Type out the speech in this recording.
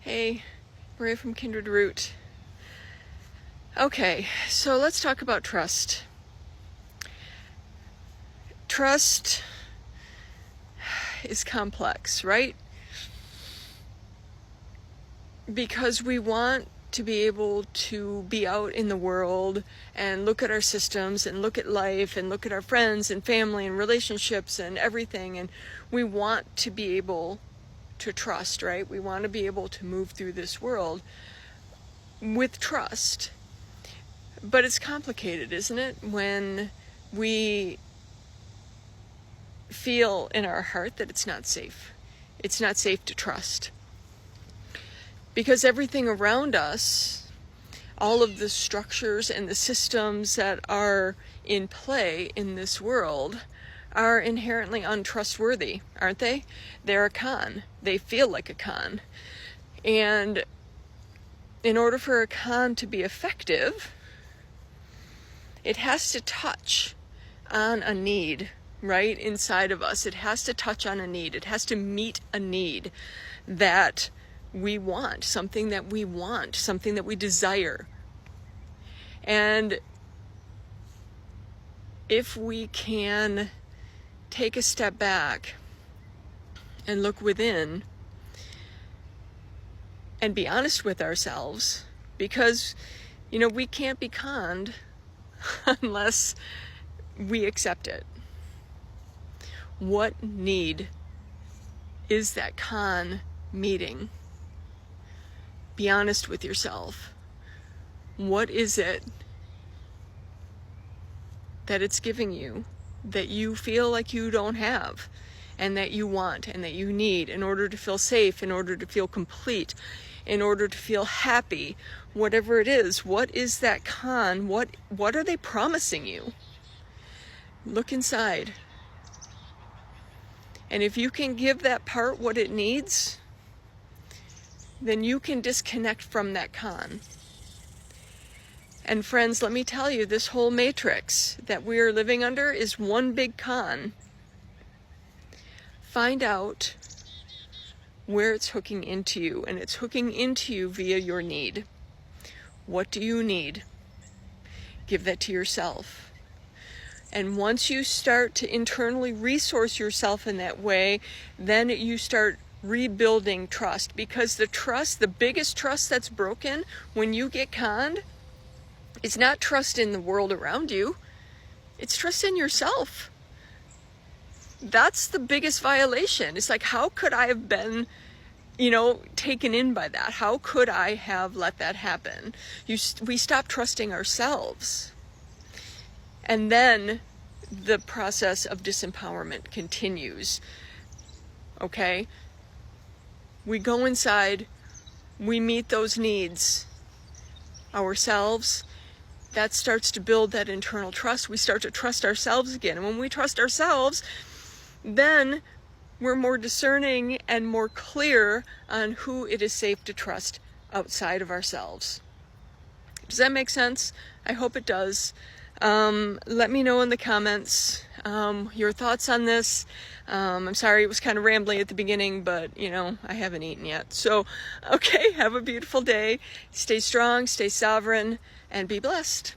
Hey, Maria from Kindred Root. Okay, so let's talk about trust. Trust is complex, right? Because we want to be able to be out in the world and look at our systems and look at life and look at our friends and family and relationships and everything, and we want to be able to trust, right? We want to be able to move through this world with trust. But it's complicated, isn't it? When we feel in our heart that it's not safe. It's not safe to trust. Because everything around us, all of the structures and the systems that are in play in this world are inherently untrustworthy, aren't they? They're a con. They feel like a con. And in order for a con to be effective, it has to touch on a need, right, inside of us. It has to touch on a need. It has to meet a need that we want, something that we want, something that we desire. And if we can take a step back and look within and be honest with ourselves, because, we can't be conned unless we accept it. What need is that con meeting? Be honest with yourself. What is it that it's giving you that you feel like you don't have, and that you want and that you need in order to feel safe, in order to feel complete, in order to feel happy? Whatever it is, what is that con? What are they promising you? Look inside. And if you can give that part what it needs, then you can disconnect from that con. And friends, let me tell you, this whole matrix that we are living under is one big con. Find out where it's hooking into you, and it's hooking into you via your need. What do you need? Give that to yourself. And once you start to internally resource yourself in that way, then you start rebuilding trust. Because the biggest trust that's broken when you get conned, it's not trust in the world around you. It's trust in yourself. That's the biggest violation. It's like, how could I have been, taken in by that? How could I have let that happen? We stop trusting ourselves. And then the process of disempowerment continues. Okay? We go inside, we meet those needs ourselves. That starts to build that internal trust. We start to trust ourselves again. And when we trust ourselves, then we're more discerning and more clear on who it is safe to trust outside of ourselves. Does that make sense? I hope it does. Let me know in the comments your thoughts on this. I'm sorry it was kind of rambly at the beginning, but I haven't eaten yet. So, okay, have a beautiful day. Stay strong, stay sovereign, and be blessed.